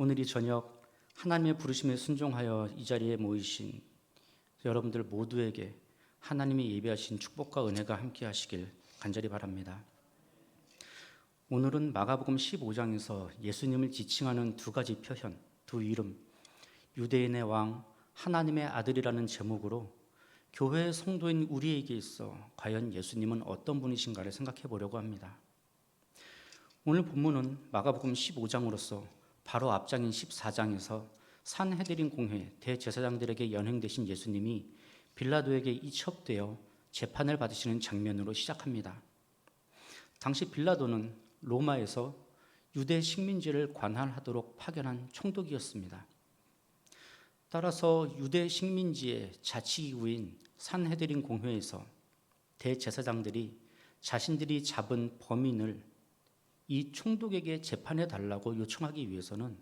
오늘 이 저녁 하나님의 부르심에 순종하여 이 자리에 모이신 여러분들 모두에게 하나님이 예비하신 축복과 은혜가 함께 하시길 간절히 바랍니다. 오늘은 마가복음 15장에서 예수님을 지칭하는 두 가지 표현, 두 이름, 유대인의 왕, 하나님의 아들이라는 제목으로 교회의 성도인 우리에게 있어 과연 예수님은 어떤 분이신가를 생각해 보려고 합니다. 오늘 본문은 마가복음 15장으로서 바로 앞장인 14장에서 산헤드린 공회 대제사장들에게 연행되신 예수님이 빌라도에게 이첩되어 재판을 받으시는 장면으로 시작합니다. 당시 빌라도는 로마에서 유대 식민지를 관할하도록 파견한 총독이었습니다. 따라서 유대 식민지의 자치기구인 산헤드린 공회에서 대제사장들이 자신들이 잡은 범인을 이 총독에게 재판해 달라고 요청하기 위해서는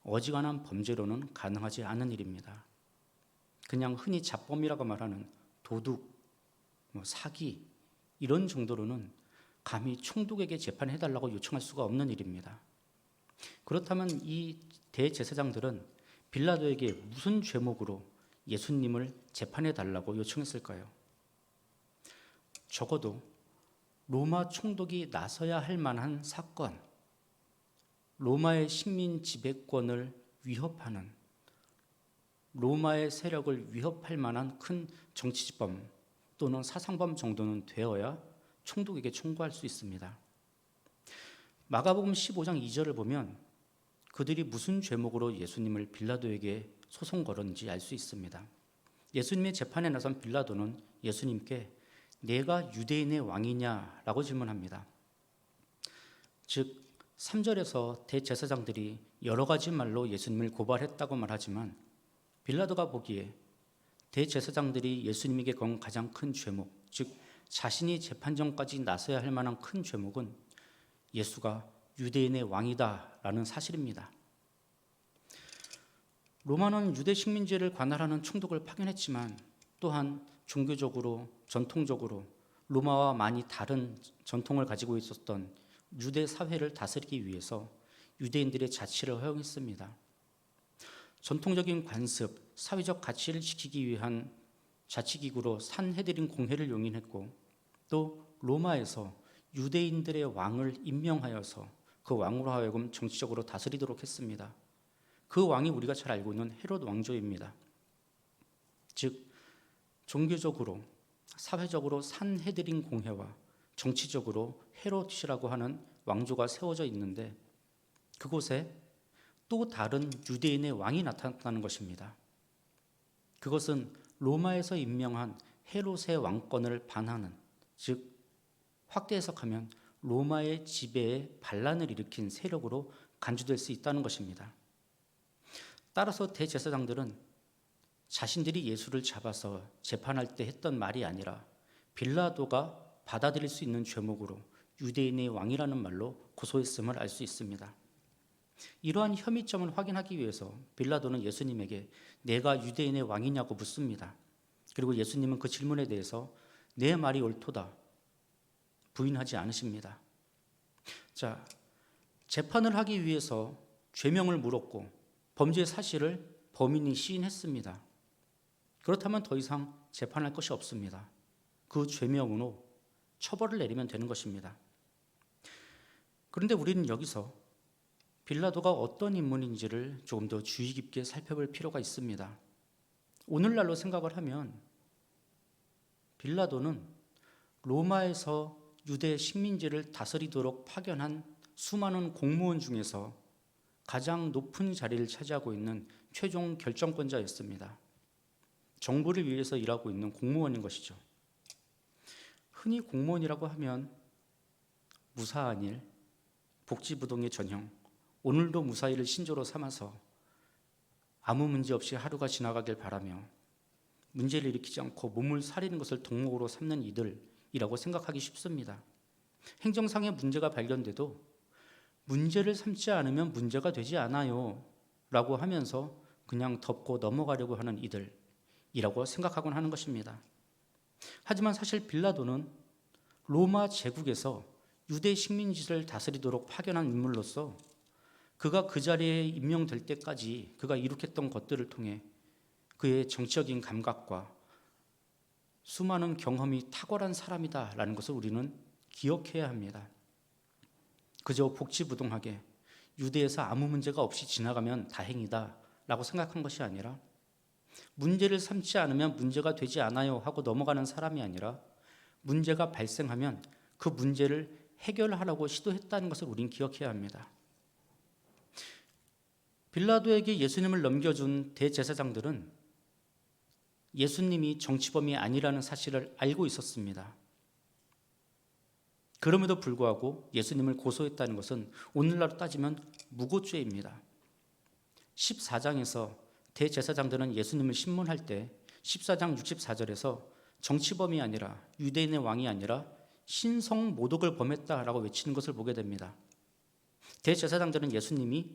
어지간한 범죄로는 가능하지 않은 일입니다. 그냥 흔히 잡범이라고 말하는 도둑, 사기 이런 정도로는 감히 총독에게 재판해 달라고 요청할 수가 없는 일입니다. 그렇다면 이 대제사장들은 빌라도에게 무슨 죄목으로 예수님을 재판해 달라고 요청했을까요? 적어도 로마 총독이 나서야 할 만한 사건, 로마의 식민 지배권을 위협하는, 로마의 세력을 위협할 만한 큰 정치범 또는 사상범 정도는 되어야 총독에게 청구할 수 있습니다. 마가복음 15장 2절을 보면 그들이 무슨 죄목으로 예수님을 빌라도에게 소송 걸었는지 알 수 있습니다. 예수님의 재판에 나선 빌라도는 예수님께 내가 유대인의 왕이냐라고 질문합니다. 즉 3절에서 대제사장들이 여러 가지 말로 예수님을 고발했다고 말하지만 빌라도가 보기에 대제사장들이 예수님에게 건 가장 큰 죄목, 즉 자신이 재판정까지 나서야 할 만한 큰 죄목은 예수가 유대인의 왕이다라는 사실입니다. 로마는 유대 식민지를 관할하는 총독을 파견했지만 또한 종교적으로, 전통적으로 로마와 많이 다른 전통을 가지고 있었던 유대 사회를 다스리기 위해서 유대인들의 자치를 허용했습니다. 전통적인 관습, 사회적 가치를 지키기 위한 자치기구로 산헤드린 공회를 용인했고 또 로마에서 유대인들의 왕을 임명하여서 그 왕으로 하여금 정치적으로 다스리도록 했습니다. 그 왕이 우리가 잘 알고 있는 헤롯 왕조입니다. 즉 종교적으로, 사회적으로 산헤드린 공회와 정치적으로 헤롯이라고 하는 왕조가 세워져 있는데 그곳에 또 다른 유대인의 왕이 나타났다는 것입니다. 그것은 로마에서 임명한 헤롯의 왕권을 반하는, 즉 확대 해석하면 로마의 지배에 반란을 일으킨 세력으로 간주될 수 있다는 것입니다. 따라서 대제사장들은 자신들이 예수를 잡아서 재판할 때 했던 말이 아니라 빌라도가 받아들일 수 있는 죄목으로 유대인의 왕이라는 말로 고소했음을 알 수 있습니다. 이러한 혐의점을 확인하기 위해서 빌라도는 예수님에게 내가 유대인의 왕이냐고 묻습니다. 그리고 예수님은 그 질문에 대해서 내 말이 옳도다 부인하지 않으십니다. 자, 재판을 하기 위해서 죄명을 물었고 범죄 사실을 범인이 시인했습니다. 그렇다면 더 이상 재판할 것이 없습니다. 그 죄명으로 처벌을 내리면 되는 것입니다. 그런데 우리는 여기서 빌라도가 어떤 인물인지를 조금 더 주의 깊게 살펴볼 필요가 있습니다. 오늘날로 생각을 하면 빌라도는 로마에서 유대 식민지를 다스리도록 파견한 수많은 공무원 중에서 가장 높은 자리를 차지하고 있는 최종 결정권자였습니다. 정부를 위해서 일하고 있는 공무원인 것이죠. 흔히 공무원이라고 하면 무사한 일, 복지부동의 전형, 오늘도 무사일을 신조로 삼아서 아무 문제 없이 하루가 지나가길 바라며 문제를 일으키지 않고 몸을 사리는 것을 덕목으로 삼는 이들이라고 생각하기 쉽습니다. 행정상의 문제가 발견돼도 문제를 삼지 않으면 문제가 되지 않아요 라고 하면서 그냥 덮고 넘어가려고 하는 이들이라고 생각하곤 하는 것입니다. 하지만 사실 빌라도는 로마 제국에서 유대 식민지를 다스리도록 파견한 인물로서 그가 그 자리에 임명될 때까지 그가 이룩했던 것들을 통해 그의 정치적인 감각과 수많은 경험이 탁월한 사람이다라는 것을 우리는 기억해야 합니다. 그저 복지부동하게 유대에서 아무 문제가 없이 지나가면 다행이다라고 생각한 것이 아니라 문제를 삼지 않으면 문제가 되지 않아요 하고 넘어가는 사람이 아니라 문제가 발생하면 그 문제를 해결하려고 시도했다는 것을 우린 기억해야 합니다. 빌라도에게 예수님을 넘겨준 대제사장들은 예수님이 정치범이 아니라는 사실을 알고 있었습니다. 그럼에도 불구하고 예수님을 고소했다는 것은 오늘날로 따지면 무고죄입니다. 14장에서 대제사장들은 예수님을 신문할 때 14장 64절에서 정치범이 아니라 유대인의 왕이 아니라 신성 모독을 범했다라고 외치는 것을 보게 됩니다. 대제사장들은 예수님이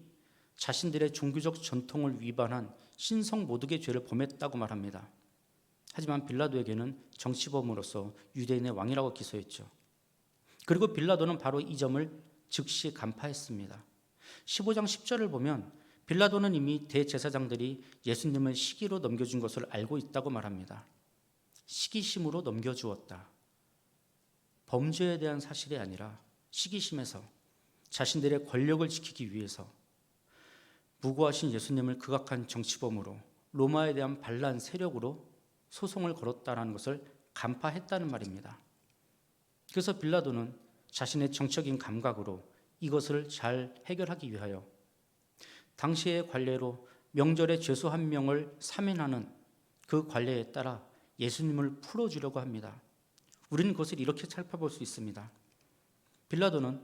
자신들의 종교적 전통을 위반한 신성 모독의 죄를 범했다고 말합니다. 하지만 빌라도에게는 정치범으로서 유대인의 왕이라고 기소했죠. 그리고 빌라도는 바로 이 점을 즉시 간파했습니다. 15장 10절을 보면 빌라도는 이미 대제사장들이 예수님을 시기로 넘겨준 것을 알고 있다고 말합니다. 시기심으로 넘겨주었다. 범죄에 대한 사실이 아니라 시기심에서 자신들의 권력을 지키기 위해서 무고하신 예수님을 극악한 정치범으로 로마에 대한 반란 세력으로 소송을 걸었다는 것을 간파했다는 말입니다. 그래서 빌라도는 자신의 정적인 감각으로 이것을 잘 해결하기 위하여 당시의 관례로 명절에 죄수 한 명을 사면하는 그 관례에 따라 예수님을 풀어주려고 합니다. 우리는 그것을 이렇게 살펴볼 수 있습니다. 빌라도는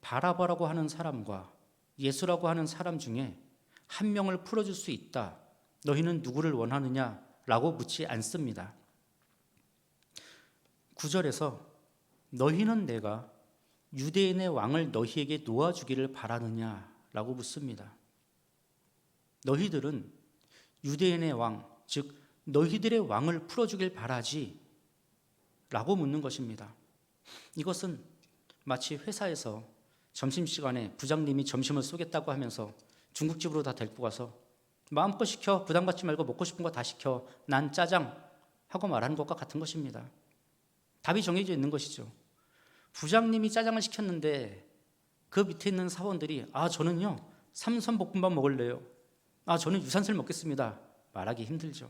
바라바라고 하는 사람과 예수라고 하는 사람 중에 한 명을 풀어줄 수 있다. 너희는 누구를 원하느냐? 라고 묻지 않습니다. 9절에서 너희는 내가 유대인의 왕을 너희에게 놓아주기를 바라느냐? 라고 묻습니다. 너희들은 유대인의 왕, 즉 너희들의 왕을 풀어주길 바라지? 라고 묻는 것입니다. 이것은 마치 회사에서 점심시간에 부장님이 점심을 쏘겠다고 하면서 중국집으로 다 데리고 가서 마음껏 시켜, 부담 갖지 말고 먹고 싶은 거 다 시켜, 난 짜장 하고 말하는 것과 같은 것입니다. 답이 정해져 있는 것이죠. 부장님이 짜장을 시켰는데 그 밑에 있는 사원들이 저는요 삼선볶음밥 먹을래요, 저는 유산슬 먹겠습니다 말하기 힘들죠.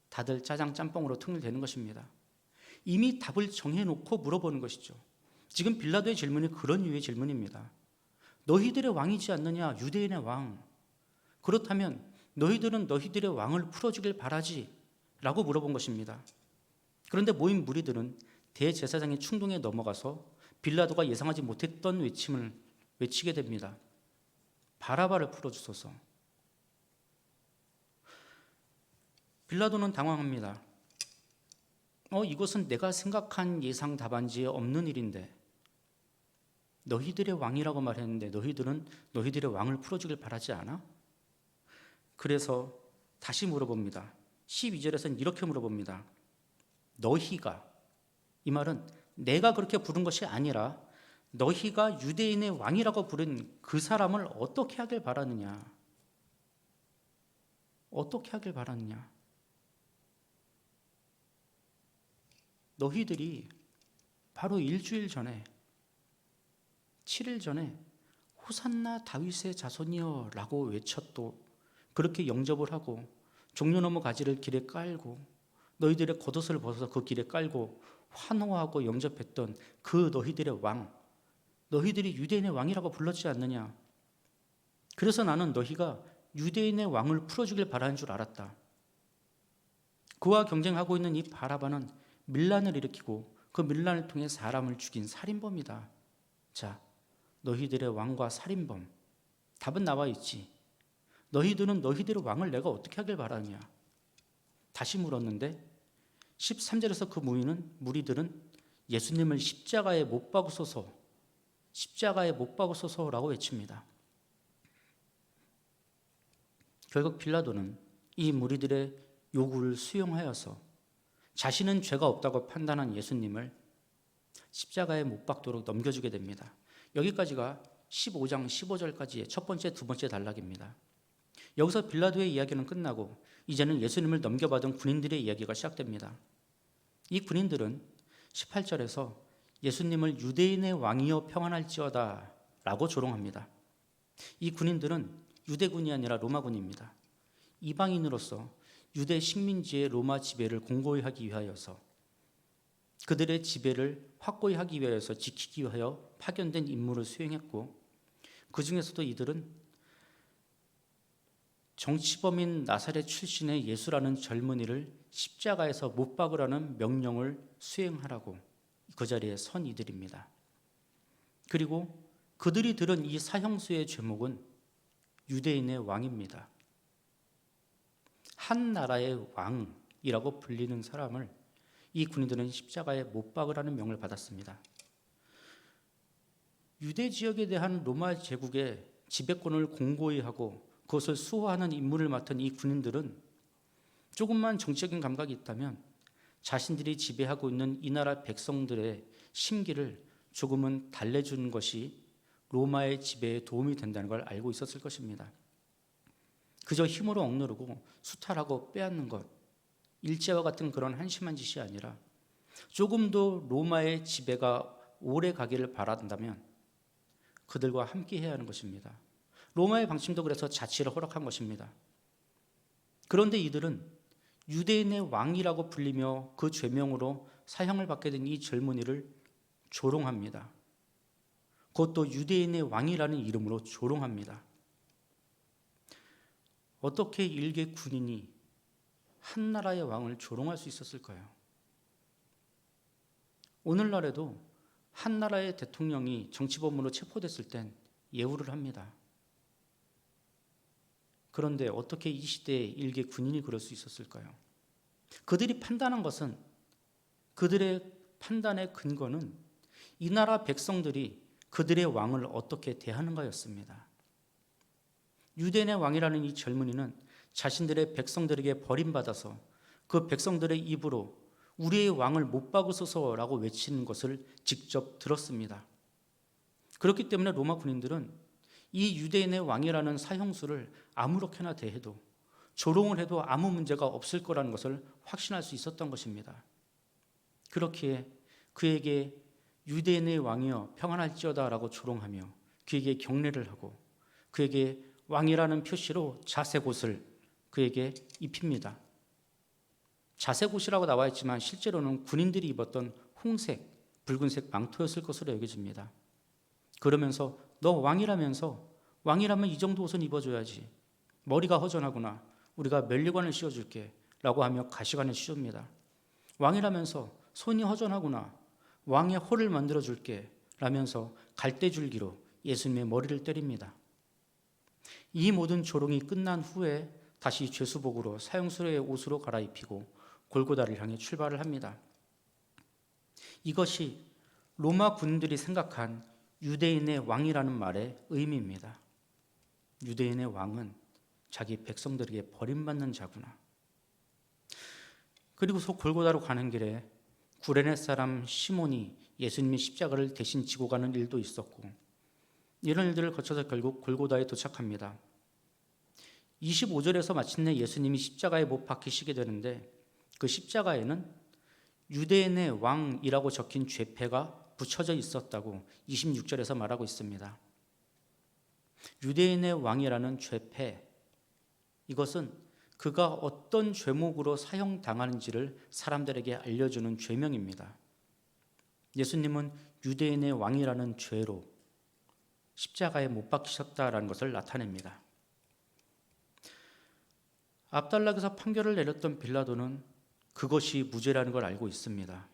다들 짜장 짬뽕으로 통일되는 것입니다. 이미 답을 정해놓고 물어보는 것이죠. 지금 빌라도의 질문이 그런 유의 질문입니다. 너희들의 왕이지 않느냐? 유대인의 왕. 그렇다면 너희들은 너희들의 왕을 풀어주길 바라지? 라고 물어본 것입니다. 그런데 모인 무리들은 대제사장의 충동에 넘어가서 빌라도가 예상하지 못했던 외침을 외치게 됩니다. 바라바를 풀어주소서. 빌라도는 당황합니다. 이것은 내가 생각한 예상 답안지에 없는 일인데 너희들의 왕이라고 말했는데 너희들은 너희들의 왕을 풀어주길 바라지 않아? 그래서 다시 물어봅니다. 12절에서는 이렇게 물어봅니다. 너희가, 이 말은 내가 그렇게 부른 것이 아니라 너희가 유대인의 왕이라고 부른 그 사람을 어떻게 하길 바라느냐? 어떻게 하길 바라느냐? 너희들이 바로 일주일 전에 7일 전에 호산나 다윗의 자손이여 라고 외쳤도 그렇게 영접을 하고 종려나무 가지를 길에 깔고 너희들의 겉옷을 벗어서 그 길에 깔고 환호하고 영접했던 그 너희들의 왕, 너희들이 유대인의 왕이라고 불렀지 않느냐? 그래서 나는 너희가 유대인의 왕을 풀어주길 바라는 줄 알았다. 그와 경쟁하고 있는 이 바라바는 밀란을 일으키고 그 밀란을 통해 사람을 죽인 살인범이다. 자, 너희들의 왕과 살인범, 답은 나와 있지. 너희들은 너희들의 왕을 내가 어떻게 하길 바라느냐? 다시 물었는데 13절에서 그 무리들은 예수님을 십자가에 못 박으소서, 십자가에 못 박으소서라고 외칩니다. 결국 빌라도는 이 무리들의 요구를 수용하여서 자신은 죄가 없다고 판단한 예수님을 십자가에 못 박도록 넘겨주게 됩니다. 여기까지가 15장 15절까지의 첫 번째, 두 번째 단락입니다. 여기서 빌라도의 이야기는 끝나고 이제는 예수님을 넘겨받은 군인들의 이야기가 시작됩니다. 이 군인들은 18절에서 예수님을 유대인의 왕이여 평안할지어다 라고 조롱합니다. 이 군인들은 유대군이 아니라 로마군입니다. 이방인으로서 유대 식민지의 로마 지배를 공고히 하기 위하여서, 그들의 지배를 확고히 하기 위하여서 지키기 위하여 파견된 임무를 수행했고, 그 중에서도 이들은 정치범인 나사렛 출신의 예수라는 젊은이를 십자가에서 못 박으라는 명령을 수행하라고 그 자리에 선 이들입니다. 그리고 그들이 들은 이 사형수의 제목은 유대인의 왕입니다. 한 나라의 왕이라고 불리는 사람을 이 군인들은 십자가에 못 박으라는 명을 받았습니다. 유대 지역에 대한 로마 제국의 지배권을 공고히 하고 그것을 수호하는 임무를 맡은 이 군인들은 조금만 정치적인 감각이 있다면 자신들이 지배하고 있는 이 나라 백성들의 심기를 조금은 달래주는 것이 로마의 지배에 도움이 된다는 걸 알고 있었을 것입니다. 그저 힘으로 억누르고 수탈하고 빼앗는 것, 일제와 같은 그런 한심한 짓이 아니라 조금 더 로마의 지배가 오래 가기를 바란다면 그들과 함께 해야 하는 것입니다. 로마의 방침도 그래서 자치를 허락한 것입니다. 그런데 이들은 유대인의 왕이라고 불리며 그 죄명으로 사형을 받게 된 이 젊은이를 조롱합니다. 그것도 유대인의 왕이라는 이름으로 조롱합니다. 어떻게 일개 군인이 한 나라의 왕을 조롱할 수 있었을까요? 오늘날에도 한 나라의 대통령이 정치범으로 체포됐을 땐 예우를 합니다. 그런데 어떻게 이 시대의 일개 군인이 그럴 수 있었을까요? 그들이 판단한 것은, 그들의 판단의 근거는 이 나라 백성들이 그들의 왕을 어떻게 대하는가였습니다. 유대인의 왕이라는 이 젊은이는 자신들의 백성들에게 버림받아서 그 백성들의 입으로 우리의 왕을 못 박으소서라고 외치는 것을 직접 들었습니다. 그렇기 때문에 로마 군인들은 이 유대인의 왕이라는 사형수를 아무렇게나 대해도, 조롱을 해도 아무 문제가 없을 거라는 것을 확신할 수 있었던 것입니다. 그렇기에 그에게 유대인의 왕이여 평안할지어다 라고 조롱하며 그에게 경례를 하고 그에게 왕이라는 표시로 자색옷을 그에게 입힙니다. 자색옷이라고 나와 있지만 실제로는 군인들이 입었던 홍색, 붉은색 망토였을 것으로 여겨집니다. 그러면서 너 왕이라면서, 왕이라면 이 정도 옷은 입어줘야지, 머리가 허전하구나, 우리가 면류관을 씌워줄게 라고 하며 가시관을 씌웁니다. 왕이라면서 손이 허전하구나, 왕의 호를 만들어줄게 라면서 갈대줄기로 예수님의 머리를 때립니다. 이 모든 조롱이 끝난 후에 다시 죄수복으로 사형수의 옷으로 갈아입히고 골고다를 향해 출발을 합니다. 이것이 로마 군인들이 생각한 유대인의 왕이라는 말의 의미입니다. 유대인의 왕은 자기 백성들에게 버림받는 자구나. 그리고서 골고다로 가는 길에 구레네 사람 시몬이 예수님의 십자가를 대신 지고 가는 일도 있었고, 이런 일들을 거쳐서 결국 골고다에 도착합니다. 25절에서 마침내 예수님이 십자가에 못 박히시게 되는데, 그 십자가에는 유대인의 왕이라고 적힌 죄패가 붙여져 있었다고 26절에서 말하고 있습니다. 유대인의 왕이라는 죄패, 이것은 그가 어떤 죄목으로 사형당하는지를 사람들에게 알려주는 죄명입니다. 예수님은 유대인의 왕이라는 죄로 십자가에 못 박히셨다라는 것을 나타냅니다. 앞단락에서 판결을 내렸던 빌라도는 그것이 무죄라는 걸 알고 있습니다.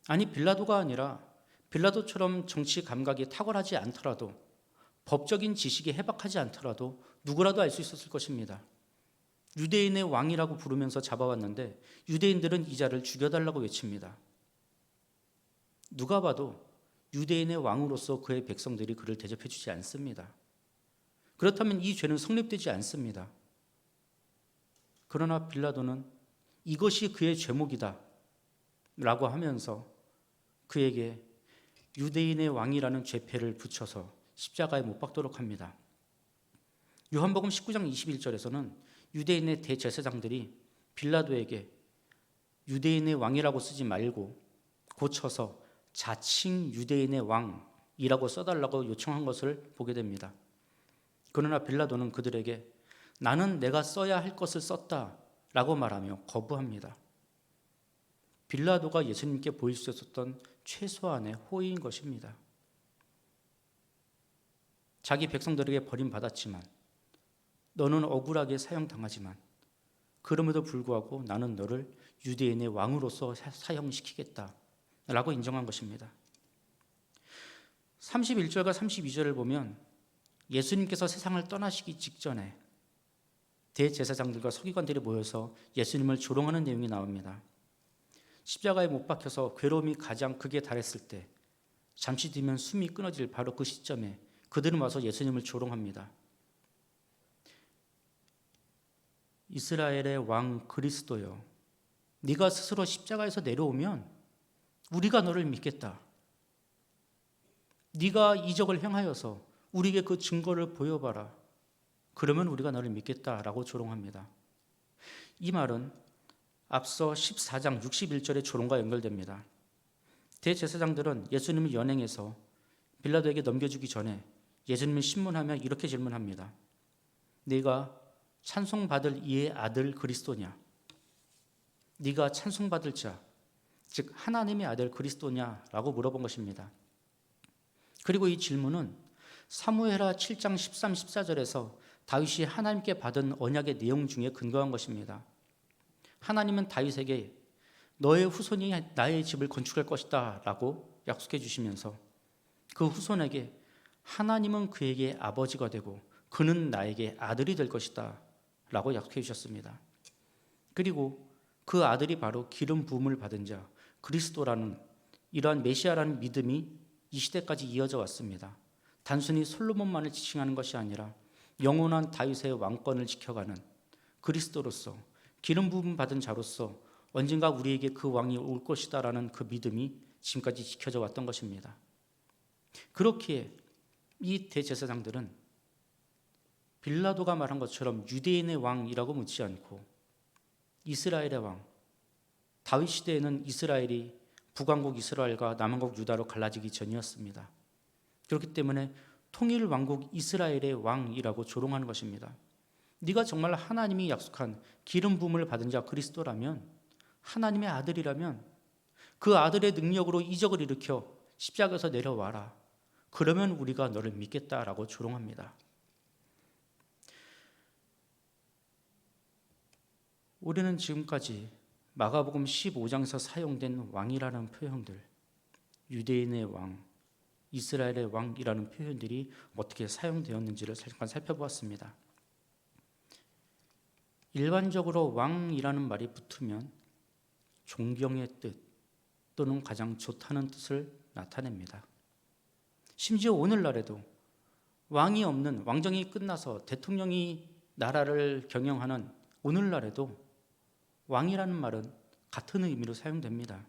아니, 빌라도가 아니라 빌라도처럼 정치 감각이 탁월하지 않더라도, 법적인 지식이 해박하지 않더라도 누구라도 알 수 있었을 것입니다. 유대인의 왕이라고 부르면서 잡아왔는데 유대인들은 이 자를 죽여달라고 외칩니다. 누가 봐도 유대인의 왕으로서 그의 백성들이 그를 대접해 주지 않습니다. 그렇다면 이 죄는 성립되지 않습니다. 그러나 빌라도는 이것이 그의 죄목이다 라고 하면서 그에게 유대인의 왕이라는 죄패를 붙여서 십자가에 못 박도록 합니다. 요한복음 19장 21절에서는 유대인의 대제사장들이 빌라도에게 유대인의 왕이라고 쓰지 말고 고쳐서 자칭 유대인의 왕이라고 써달라고 요청한 것을 보게 됩니다. 그러나 빌라도는 그들에게 나는 내가 써야 할 것을 썼다라고 말하며 거부합니다. 빌라도가 예수님께 보일 수 있었던 최소한의 호의인 것입니다. 자기 백성들에게 버림받았지만 너는 억울하게 사형당하지만 그럼에도 불구하고 나는 너를 유대인의 왕으로서 사형시키겠다라고 인정한 것입니다. 31절과 32절을 보면 예수님께서 세상을 떠나시기 직전에 대제사장들과 서기관들이 모여서 예수님을 조롱하는 내용이 나옵니다. 십자가에 못 박혀서 괴로움이 가장 극에 달했을 때 잠시 뒤면 숨이 끊어질 바로 그 시점에 그들은 와서 예수님을 조롱합니다. 이스라엘의 왕 그리스도여, 네가 스스로 십자가에서 내려오면 우리가 너를 믿겠다. 네가 이적을 행하여서 우리에게 그 증거를 보여봐라. 그러면 우리가 너를 믿겠다라고 조롱합니다. 이 말은 앞서 14장 61절의 조롱과 연결됩니다. 대제사장들은 예수님을 연행해서 빌라도에게 넘겨주기 전에 예수님을 신문하며 이렇게 질문합니다. 네가 찬송받을 이의 아들 그리스도냐? 네가 찬송받을 자, 즉 하나님의 아들 그리스도냐라고 물어본 것입니다. 그리고 이 질문은 사무엘하 7장 13, 14절에서 다윗이 하나님께 받은 언약의 내용 중에 근거한 것입니다. 하나님은 다윗에게 너의 후손이 나의 집을 건축할 것이다 라고 약속해 주시면서 그 후손에게 하나님은 그에게 아버지가 되고 그는 나에게 아들이 될 것이다 라고 약속해 주셨습니다. 그리고 그 아들이 바로 기름 부음을 받은 자 그리스도라는 이러한 메시아라는 믿음이 이 시대까지 이어져 왔습니다. 단순히 솔로몬만을 지칭하는 것이 아니라 영원한 다윗의 왕권을 지켜가는 그리스도로서 기름 부음 받은 자로서 언젠가 우리에게 그 왕이 올 것이다라는 그 믿음이 지금까지 지켜져 왔던 것입니다. 그렇기에 이 대제사장들은 빌라도가 말한 것처럼 유대인의 왕이라고 묻지 않고 이스라엘의 왕, 다윗 시대에는 이스라엘이 북왕국 이스라엘과 남왕국 유다로 갈라지기 전이었습니다. 그렇기 때문에 통일 왕국 이스라엘의 왕이라고 조롱하는 것입니다. 네가 정말 하나님이 약속한 기름 부음을 받은 자 그리스도라면, 하나님의 아들이라면 그 아들의 능력으로 이적을 일으켜 십자가에서 내려와라. 그러면 우리가 너를 믿겠다라고 조롱합니다. 우리는 지금까지 마가복음 15장에서 사용된 왕이라는 표현들, 유대인의 왕, 이스라엘의 왕이라는 표현들이 어떻게 사용되었는지를 잠깐 살펴보았습니다. 일반적으로 왕이라는 말이 붙으면 존경의 뜻 또는 가장 좋다는 뜻을 나타냅니다. 심지어 오늘날에도 왕이 없는, 왕정이 끝나서 대통령이 나라를 경영하는 오늘날에도 왕이라는 말은 같은 의미로 사용됩니다.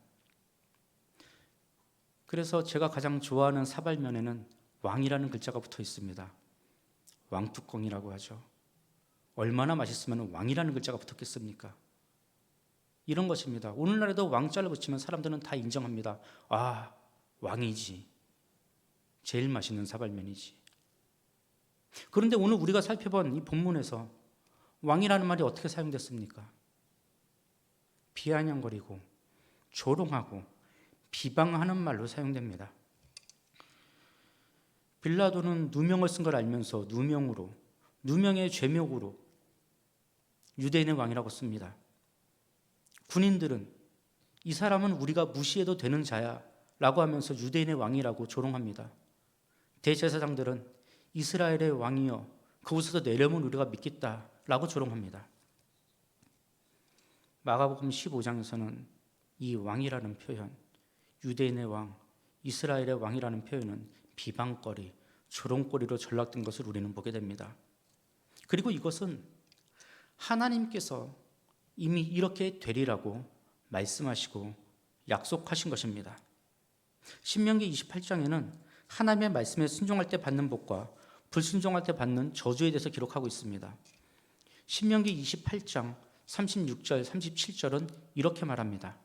그래서 제가 가장 좋아하는 사발면에는 왕이라는 글자가 붙어 있습니다. 왕뚜껑이라고 하죠. 얼마나 맛있으면 왕이라는 글자가 붙었겠습니까? 이런 것입니다. 오늘날에도 왕자를 붙이면 사람들은 다 인정합니다. 아, 왕이지. 제일 맛있는 사발면이지. 그런데 오늘 우리가 살펴본 이 본문에서 왕이라는 말이 어떻게 사용됐습니까? 비아냥거리고 조롱하고 비방하는 말로 사용됩니다. 빌라도는 누명을 쓴 걸 알면서 누명으로, 누명의 죄명으로 유대인의 왕이라고 씁니다. 군인들은 이 사람은 우리가 무시해도 되는 자야 라고 하면서 유대인의 왕이라고 조롱합니다. 대제사장들은 이스라엘의 왕이여 그곳에서 내려오면 우리가 믿겠다 라고 조롱합니다. 마가복음 15장에서는 이 왕이라는 표현, 유대인의 왕, 이스라엘의 왕이라는 표현은 비방거리, 조롱거리로 전락된 것을 우리는 보게 됩니다. 그리고 이것은 하나님께서 이미 이렇게 되리라고 말씀하시고 약속하신 것입니다. 신명기 28장에는 하나님의 말씀에 순종할 때 받는 복과 불순종할 때 받는 저주에 대해서 기록하고 있습니다. 신명기 28장 36절 37절은 이렇게 말합니다.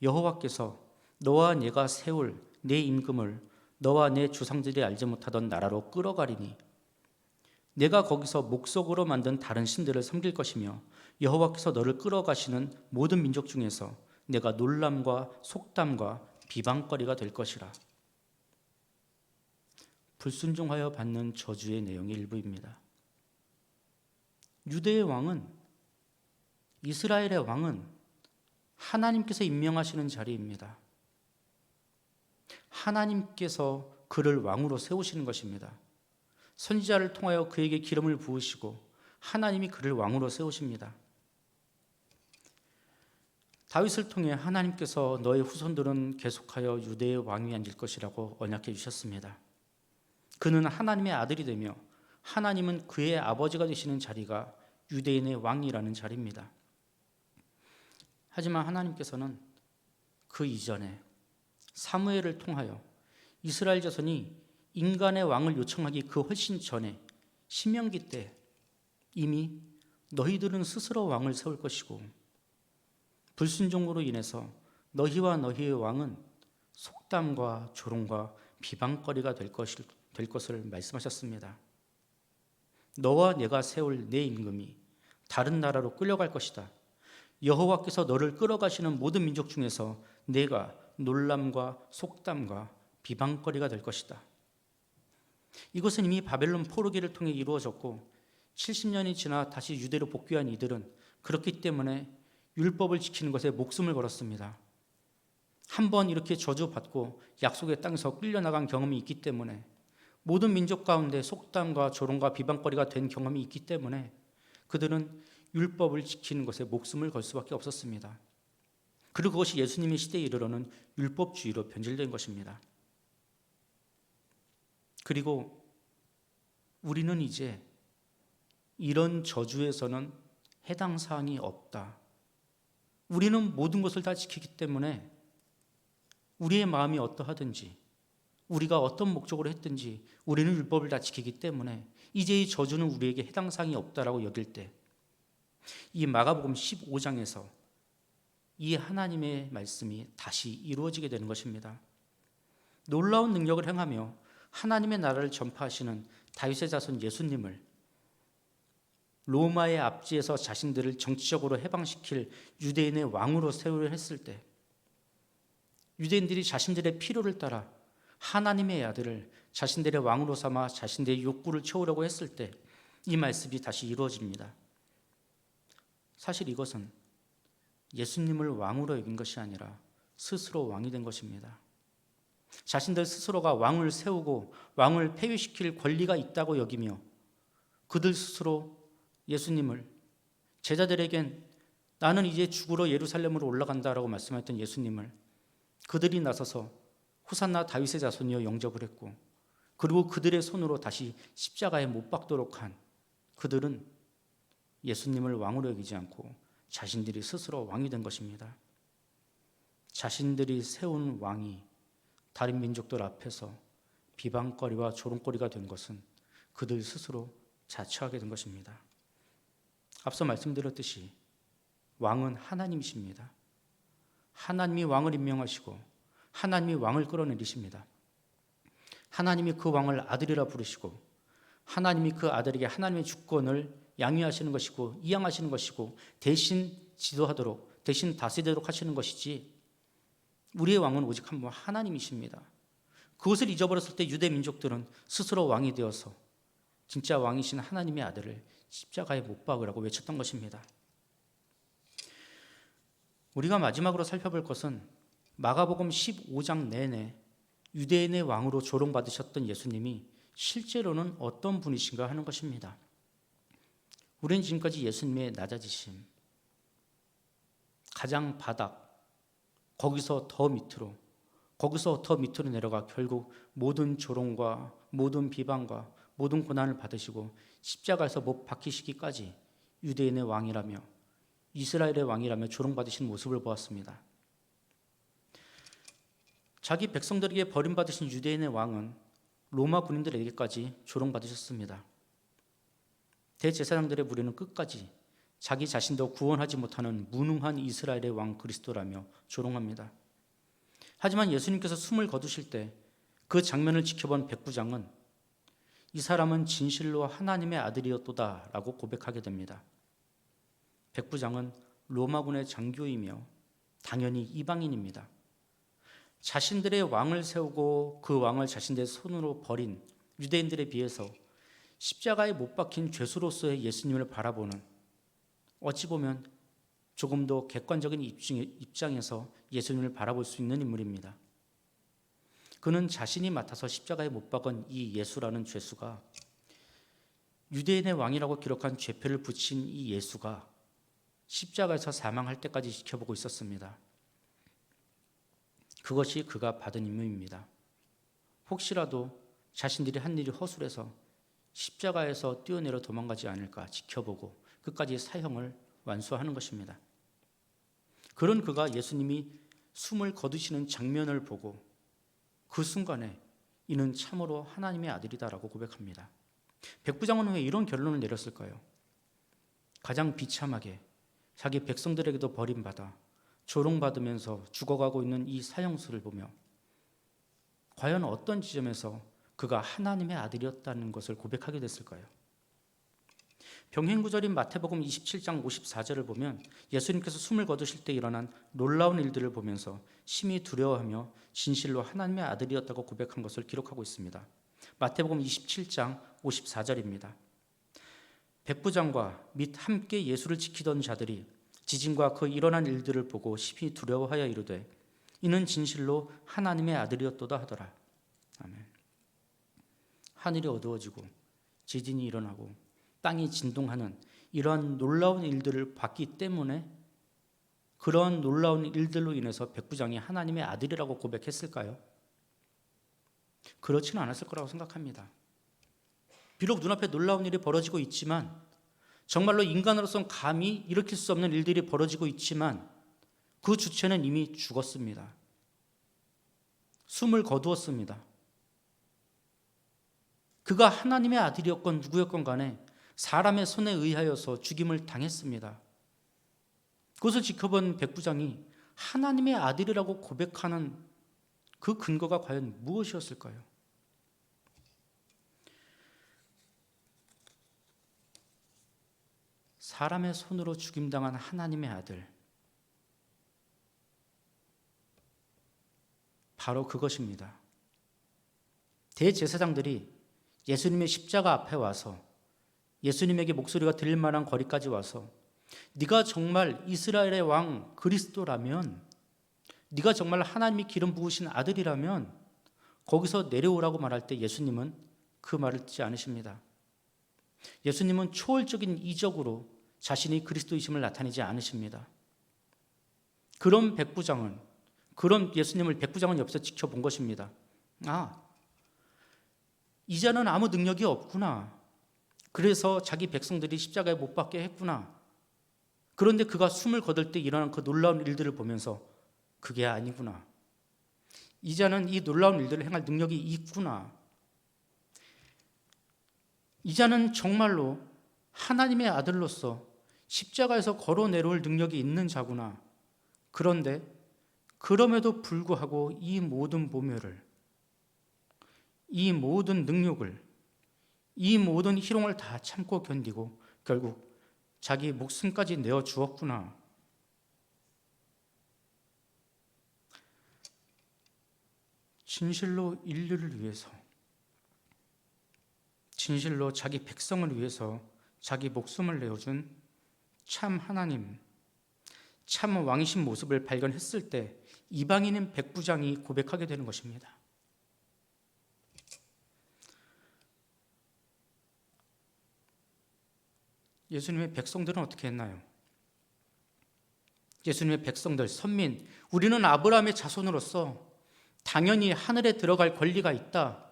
여호와께서 너와 내가 세울 내 임금을 너와 내 조상들이 알지 못하던 나라로 끌어가리니 내가 거기서 목석으로 만든 다른 신들을 섬길 것이며 여호와께서 너를 끌어가시는 모든 민족 중에서 내가 놀람과 속담과 비방거리가 될 것이라. 불순종하여 받는 저주의 내용의 일부입니다. 유대의 왕은, 이스라엘의 왕은 하나님께서 임명하시는 자리입니다. 하나님께서 그를 왕으로 세우시는 것입니다. 선지자를 통하여 그에게 기름을 부으시고 하나님이 그를 왕으로 세우십니다. 다윗을 통해 하나님께서 너의 후손들은 계속하여 유대의 왕위 앉을 것이라고 언약해 주셨습니다. 그는 하나님의 아들이 되며 하나님은 그의 아버지가 되시는 자리가 유대인의 왕이라는 자리입니다. 하지만 하나님께서는 그 이전에 사무엘을 통하여 이스라엘 자손이 인간의 왕을 요청하기 그 훨씬 전에 신명기 때 이미 너희들은 스스로 왕을 세울 것이고 불순종으로 인해서 너희와 너희의 왕은 속담과 조롱과 비방거리가 될 것을 말씀하셨습니다. 너와 내가 세울 내 임금이 다른 나라로 끌려갈 것이다. 여호와께서 너를 끌어가시는 모든 민족 중에서 내가 놀람과 속담과 비방거리가 될 것이다. 이것은 이미 바벨론 포로기를 통해 이루어졌고 70년이 지나 다시 유대로 복귀한 이들은 그렇기 때문에 율법을 지키는 것에 목숨을 걸었습니다. 한번 이렇게 저주받고 약속의 땅에서 끌려나간 경험이 있기 때문에 모든 민족 가운데 속담과 조롱과 비방거리가 된 경험이 있기 때문에 그들은 율법을 지키는 것에 목숨을 걸 수밖에 없었습니다. 그리고 그것이 예수님의 시대에 이르러는 율법주의로 변질된 것입니다. 그리고 우리는 이제 이런 저주에서는 해당 사항이 없다. 우리는 모든 것을 다 지키기 때문에 우리의 마음이 어떠하든지 우리가 어떤 목적으로 했든지 우리는 율법을 다 지키기 때문에 이제 이 저주는 우리에게 해당 사항이 없다라고 여길 때 이 마가복음 15장에서 이 하나님의 말씀이 다시 이루어지게 되는 것입니다. 놀라운 능력을 행하며 하나님의 나라를 전파하시는 다윗의 자손 예수님을 로마의 압제에서 자신들을 정치적으로 해방시킬 유대인의 왕으로 세우려 했을 때 유대인들이 자신들의 필요를 따라 하나님의 아들을 자신들의 왕으로 삼아 자신들의 욕구를 채우려고 했을 때 이 말씀이 다시 이루어집니다. 사실 이것은 예수님을 왕으로 여긴 것이 아니라 스스로 왕이 된 것입니다. 자신들 스스로가 왕을 세우고 왕을 폐위시킬 권리가 있다고 여기며 그들 스스로 예수님을 제자들에겐 나는 이제 죽으러 예루살렘으로 올라간다라고 말씀했던 예수님을 그들이 나서서 호산나 다윗의 자손이여 영접을 했고 그리고 그들의 손으로 다시 십자가에 못 박도록 한 그들은 예수님을 왕으로 여기지 않고 자신들이 스스로 왕이 된 것입니다. 자신들이 세운 왕이 다른 민족들 앞에서 비방거리와 조롱거리가 된 것은 그들 스스로 자처하게 된 것입니다. 앞서 말씀드렸듯이 왕은 하나님이십니다. 하나님이 왕을 임명하시고 하나님이 왕을 끌어내리십니다. 하나님이 그 왕을 아들이라 부르시고 하나님이 그 아들에게 하나님의 주권을 양위하시는 것이고 이양하시는 것이고 대신 지도하도록 대신 다스리도록 하시는 것이지 우리의 왕은 오직 한 분 하나님이십니다. 그것을 잊어버렸을 때 유대 민족들은 스스로 왕이 되어서 진짜 왕이신 하나님의 아들을 십자가에 못 박으라고 외쳤던 것입니다. 우리가 마지막으로 살펴볼 것은 마가복음 15장 내내 유대인의 왕으로 조롱받으셨던 예수님이 실제로는 어떤 분이신가 하는 것입니다. 우리는 지금까지 예수님의 낮아지심, 가장 바닥, 거기서 더 밑으로 내려가 결국 모든 조롱과 모든 비방과 모든 고난을 받으시고 십자가에서 못 박히시기까지 유대인의 왕이라며 이스라엘의 왕이라며 조롱받으신 모습을 보았습니다. 자기 백성들에게 버림받으신 유대인의 왕은 로마 군인들에게까지 조롱받으셨습니다. 대제사장들의 무리는 끝까지 자기 자신도 구원하지 못하는 무능한 이스라엘의 왕 그리스도라며 조롱합니다. 하지만 예수님께서 숨을 거두실 때 그 장면을 지켜본 백부장은 이 사람은 진실로 하나님의 아들이었도다 라고 고백하게 됩니다. 백부장은 로마군의 장교이며 당연히 이방인입니다. 자신들의 왕을 세우고 그 왕을 자신들의 손으로 버린 유대인들에 비해서 십자가에 못 박힌 죄수로서의 예수님을 바라보는, 어찌 보면 조금 더 객관적인 입장에서 예수님을 바라볼 수 있는 인물입니다. 그는 자신이 맡아서 십자가에 못 박은 이 예수라는 죄수가, 유대인의 왕이라고 기록한 죄표를 붙인 이 예수가 십자가에서 사망할 때까지 지켜보고 있었습니다. 그것이 그가 받은 임무입니다. 혹시라도 자신들이 한 일이 허술해서 십자가에서 뛰어내려 도망가지 않을까 지켜보고 끝까지 사형을 완수하는 것입니다. 그런 그가 예수님이 숨을 거두시는 장면을 보고 그 순간에 이는 참으로 하나님의 아들이다라고 고백합니다. 백부장은 왜 이런 결론을 내렸을까요? 가장 비참하게 자기 백성들에게도 버림받아 조롱받으면서 죽어가고 있는 이 사형수를 보며 과연 어떤 지점에서 그가 하나님의 아들이었다는 것을 고백하게 됐을까요? 병행구절인 마태복음 27장 54절을 보면 예수님께서 숨을 거두실 때 일어난 놀라운 일들을 보면서 심히 두려워하며 진실로 하나님의 아들이었다고 고백한 것을 기록하고 있습니다. 마태복음 27장 54절입니다. 백부장과 및 함께 예수를 지키던 자들이 지진과 그 일어난 일들을 보고 심히 두려워하여 이르되 이는 진실로 하나님의 아들이었도다 하더라. 아멘. 하늘이 어두워지고 지진이 일어나고 땅이 진동하는 이러한 놀라운 일들을 봤기 때문에 그런 놀라운 일들로 인해서 백부장이 하나님의 아들이라고 고백했을까요? 그렇지는 않았을 거라고 생각합니다. 비록 눈앞에 놀라운 일이 벌어지고 있지만, 정말로 인간으로서는 감히 일으킬 수 없는 일들이 벌어지고 있지만 그 주체는 이미 죽었습니다. 숨을 거두었습니다. 그가 하나님의 아들이었건 누구였건 간에 사람의 손에 의하여서 죽임을 당했습니다. 그것을 지켜본 백부장이 하나님의 아들이라고 고백하는 그 근거가 과연 무엇이었을까요? 사람의 손으로 죽임당한 하나님의 아들, 바로 그것입니다. 대제사장들이 예수님의 십자가 앞에 와서 예수님에게 목소리가 들릴 만한 거리까지 와서 네가 정말 이스라엘의 왕 그리스도라면, 네가 정말 하나님이 기름 부으신 아들이라면 거기서 내려오라고 말할 때 예수님은 그 말을 듣지 않으십니다. 예수님은 초월적인 이적으로 자신이 그리스도이심을 나타내지 않으십니다. 그런 예수님을 백부장은 옆에서 지켜본 것입니다. 이자는 아무 능력이 없구나. 그래서 자기 백성들이 십자가에 못 박게 했구나. 그런데 그가 숨을 거둘 때 일어난 그 놀라운 일들을 보면서 그게 아니구나. 이자는 이 놀라운 일들을 행할 능력이 있구나. 이자는 정말로 하나님의 아들로서 십자가에서 걸어 내려올 능력이 있는 자구나. 그런데 그럼에도 불구하고 이 모든 모멸을, 이 모든 능력을, 이 모든 희롱을 다 참고 견디고 결국 자기 목숨까지 내어 주었구나. 진실로 인류를 위해서, 진실로 자기 백성을 위해서 자기 목숨을 내어준 참 하나님, 참 왕이신 모습을 발견했을 때 이방인인 백부장이 고백하게 되는 것입니다. 예수님의 백성들은 어떻게 했나요? 예수님의 백성들, 선민, 우리는 아브라함의 자손으로서 당연히 하늘에 들어갈 권리가 있다.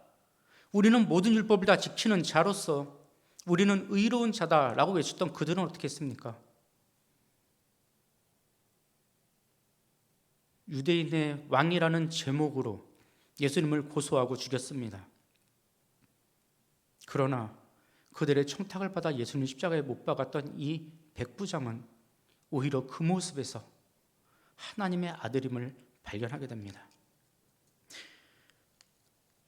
우리는 모든 율법을 다 지키는 자로서 우리는 의로운 자다라고 외쳤던 그들은 어떻게 했습니까? 유대인의 왕이라는 제목으로 예수님을 고소하고 죽였습니다. 그러나 그들의 청탁을 받아 예수님 십자가에 못 박았던 이 백부장은 오히려 그 모습에서 하나님의 아들임을 발견하게 됩니다.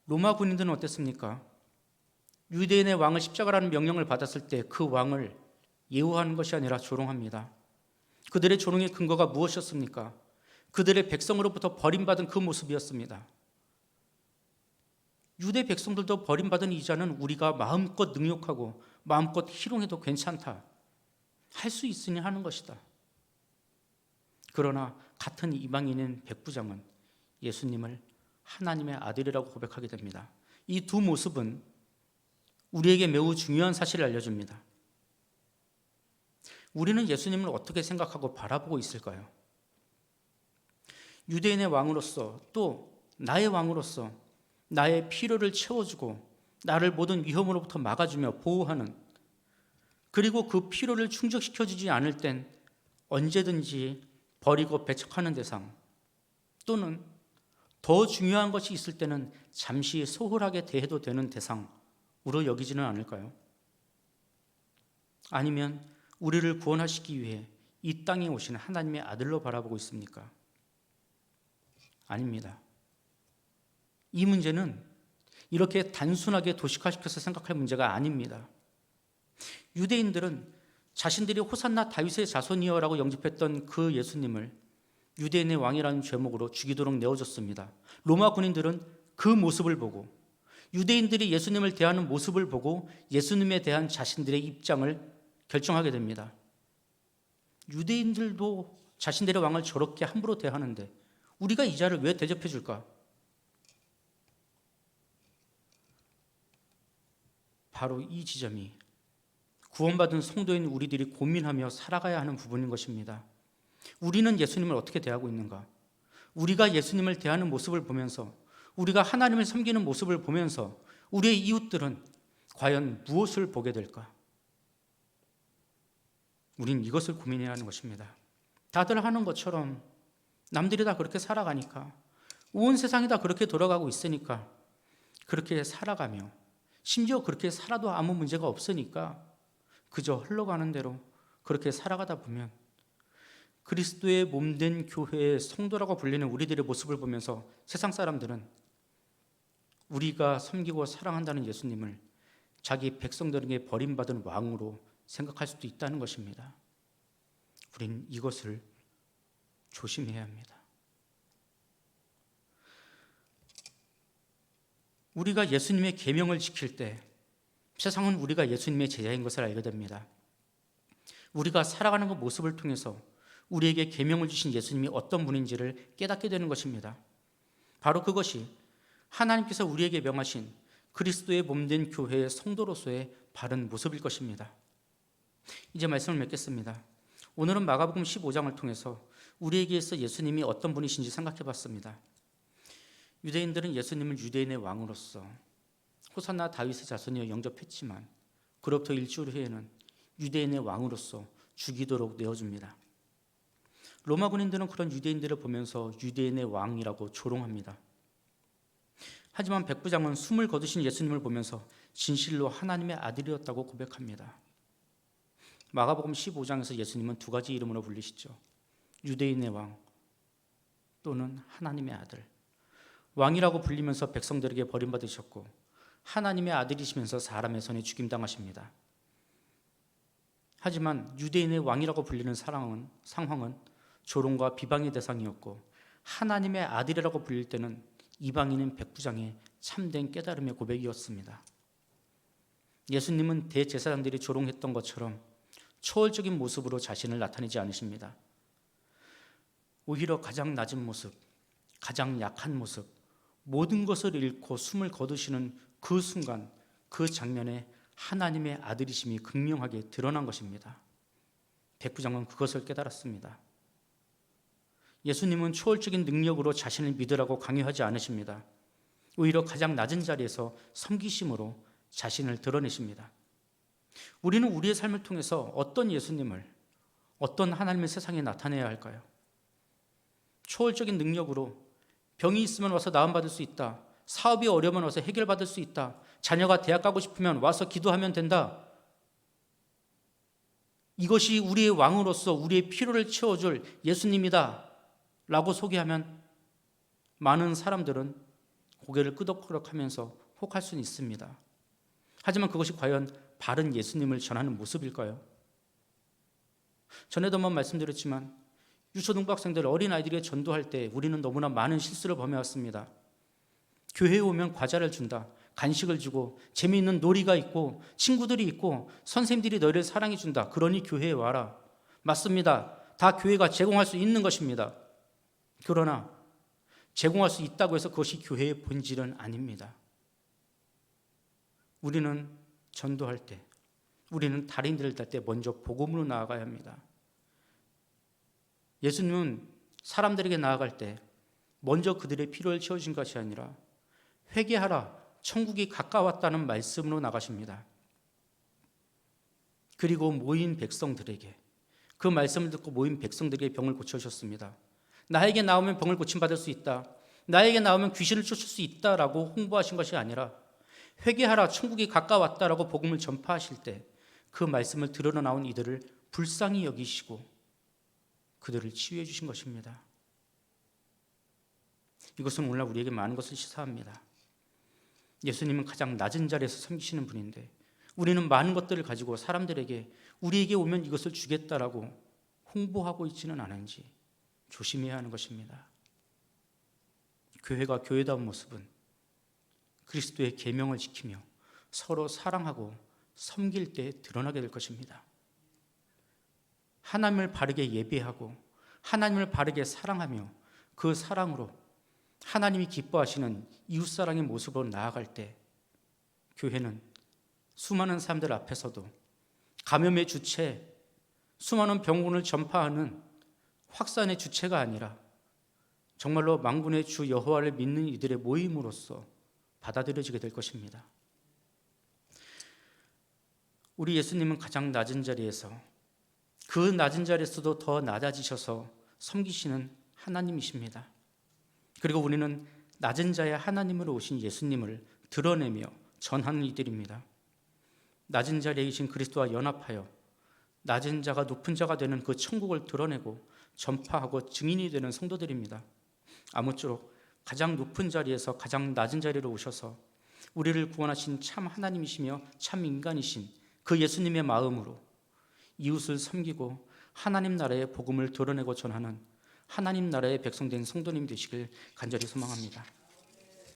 로마 군인들은 어땠습니까? 유대인의 왕을 십자가라는 명령을 받았을 때 그 왕을 예우하는 것이 아니라 조롱합니다. 그들의 조롱의 근거가 무엇이었습니까? 그들의 백성으로부터 버림받은 그 모습이었습니다. 유대 백성들도 버림받은 이자는 우리가 마음껏 능욕하고 마음껏 희롱해도 괜찮다, 할 수 있으니 하는 것이다. 그러나 같은 이방인인 백부장은 예수님을 하나님의 아들이라고 고백하게 됩니다. 이 두 모습은 우리에게 매우 중요한 사실을 알려줍니다. 우리는 예수님을 어떻게 생각하고 바라보고 있을까요? 유대인의 왕으로서, 또 나의 왕으로서 나의 필요를 채워주고 나를 모든 위험으로부터 막아주며 보호하는, 그리고 그 필요를 충족시켜주지 않을 땐 언제든지 버리고 배척하는 대상, 또는 더 중요한 것이 있을 때는 잠시 소홀하게 대해도 되는 대상으로 여기지는 않을까요? 아니면 우리를 구원하시기 위해 이 땅에 오신 하나님의 아들로 바라보고 있습니까? 아닙니다. 이 문제는 이렇게 단순하게 도식화시켜서 생각할 문제가 아닙니다. 유대인들은 자신들이 호산나 다윗의 자손이여라고 영접했던 그 예수님을 유대인의 왕이라는 제목으로 죽이도록 내어줬습니다. 로마 군인들은 그 모습을 보고, 유대인들이 예수님을 대하는 모습을 보고 예수님에 대한 자신들의 입장을 결정하게 됩니다. 유대인들도 자신들의 왕을 저렇게 함부로 대하는데 우리가 이 자를 왜 대접해 줄까? 바로 이 지점이 구원받은 성도인 우리들이 고민하며 살아가야 하는 부분인 것입니다. 우리는 예수님을 어떻게 대하고 있는가? 우리가 예수님을 대하는 모습을 보면서, 우리가 하나님을 섬기는 모습을 보면서 우리의 이웃들은 과연 무엇을 보게 될까? 우린 이것을 고민해야 하는 것입니다. 다들 하는 것처럼 남들이 다 그렇게 살아가니까, 온 세상이 다 그렇게 돌아가고 있으니까 그렇게 살아가며, 심지어 그렇게 살아도 아무 문제가 없으니까 그저 흘러가는 대로 그렇게 살아가다 보면 그리스도의 몸된 교회의 성도라고 불리는 우리들의 모습을 보면서 세상 사람들은 우리가 섬기고 사랑한다는 예수님을 자기 백성들에게 버림받은 왕으로 생각할 수도 있다는 것입니다. 우린 이것을 조심해야 합니다. 우리가 예수님의 계명을 지킬 때 세상은 우리가 예수님의 제자인 것을 알게 됩니다. 우리가 살아가는 그 모습을 통해서 우리에게 계명을 주신 예수님이 어떤 분인지를 깨닫게 되는 것입니다. 바로 그것이 하나님께서 우리에게 명하신 그리스도의 몸된 교회의 성도로서의 바른 모습일 것입니다. 이제 말씀을 맺겠습니다. 오늘은 마가복음 15장을 통해서 우리에게 있어 예수님이 어떤 분이신지 생각해 봤습니다. 유대인들은 예수님을 유대인의 왕으로서 호산나 다윗의 자손이여 영접했지만 그로부터 일주일 후에는 유대인의 왕으로서 죽이도록 내어줍니다. 로마 군인들은 그런 유대인들을 보면서 유대인의 왕이라고 조롱합니다. 하지만 백부장은 숨을 거두신 예수님을 보면서 진실로 하나님의 아들이었다고 고백합니다. 마가복음 15장에서 예수님은 두 가지 이름으로 불리시죠. 유대인의 왕 또는 하나님의 아들. 왕이라고 불리면서 백성들에게 버림받으셨고 하나님의 아들이시면서 사람의 손에 죽임당하십니다. 하지만 유대인의 왕이라고 불리는 상황은 조롱과 비방의 대상이었고, 하나님의 아들이라고 불릴 때는 이방인인 백부장의 참된 깨달음의 고백이었습니다. 예수님은 대제사장들이 조롱했던 것처럼 초월적인 모습으로 자신을 나타내지 않으십니다. 오히려 가장 낮은 모습, 가장 약한 모습, 모든 것을 잃고 숨을 거두시는 그 순간, 그 장면에 하나님의 아들이심이 극명하게 드러난 것입니다. 백부장은 그것을 깨달았습니다. 예수님은 초월적인 능력으로 자신을 믿으라고 강요하지 않으십니다. 오히려 가장 낮은 자리에서 섬기심으로 자신을 드러내십니다. 우리는 우리의 삶을 통해서 어떤 예수님을, 어떤 하나님의 세상에 나타내야 할까요? 초월적인 능력으로 병이 있으면 와서 나음받을 수 있다. 사업이 어려우면 와서 해결받을 수 있다. 자녀가 대학 가고 싶으면 와서 기도하면 된다. 이것이 우리의 왕으로서 우리의 필요를 채워줄 예수님이다 라고 소개하면 많은 사람들은 고개를 끄덕끄덕하면서 혹할 수는 있습니다. 하지만 그것이 과연 바른 예수님을 전하는 모습일까요? 전에도 한번 말씀드렸지만 유초등부 학생들, 어린아이들에게 전도할 때 우리는 너무나 많은 실수를 범해왔습니다. 교회에 오면 과자를 준다, 간식을 주고 재미있는 놀이가 있고 친구들이 있고 선생님들이 너희를 사랑해 준다. 그러니 교회에 와라. 맞습니다. 다 교회가 제공할 수 있는 것입니다. 그러나 제공할 수 있다고 해서 그것이 교회의 본질은 아닙니다. 우리는 전도할 때, 우리는 다른이들을 할 때 먼저 복음으로 나아가야 합니다. 예수님은 사람들에게 나아갈 때 먼저 그들의 필요를 채워주신 것이 아니라 회개하라, 천국이 가까웠다는 말씀으로 나가십니다. 그리고 모인 백성들에게, 그 말씀을 듣고 모인 백성들에게 병을 고쳐주셨습니다. 나에게 나오면 병을 고침받을 수 있다, 나에게 나오면 귀신을 쫓을 수 있다라고 홍보하신 것이 아니라 회개하라, 천국이 가까웠다라고 복음을 전파하실 때 그 말씀을 들으러 나온 이들을 불쌍히 여기시고 그들을 치유해 주신 것입니다. 이것은 오늘날 우리에게 많은 것을 시사합니다. 예수님은 가장 낮은 자리에서 섬기시는 분인데 우리는 많은 것들을 가지고 사람들에게 우리에게 오면 이것을 주겠다라고 홍보하고 있지는 않은지 조심해야 하는 것입니다. 교회가 교회다운 모습은 그리스도의 계명을 지키며 서로 사랑하고 섬길 때 드러나게 될 것입니다. 하나님을 바르게 예배하고 하나님을 바르게 사랑하며 그 사랑으로 하나님이 기뻐하시는 이웃사랑의 모습으로 나아갈 때 교회는 수많은 사람들 앞에서도 감염의 주체, 수많은 병군을 전파하는 확산의 주체가 아니라 정말로 만군의 주 여호와를 믿는 이들의 모임으로서 받아들여지게 될 것입니다. 우리 예수님은 가장 낮은 자리에서, 그 낮은 자리에서도 더 낮아지셔서 섬기시는 하나님이십니다. 그리고 우리는 낮은 자의 하나님으로 오신 예수님을 드러내며 전하는 이들입니다. 낮은 자리에 계신 그리스도와 연합하여 낮은 자가 높은 자가 되는 그 천국을 드러내고 전파하고 증인이 되는 성도들입니다. 아무쪼록 가장 높은 자리에서 가장 낮은 자리로 오셔서 우리를 구원하신 참 하나님이시며 참 인간이신 그 예수님의 마음으로 이웃을 섬기고 하나님 나라의 복음을 드러내고 전하는 하나님 나라의 백성된 성도님 되시길 간절히 소망합니다.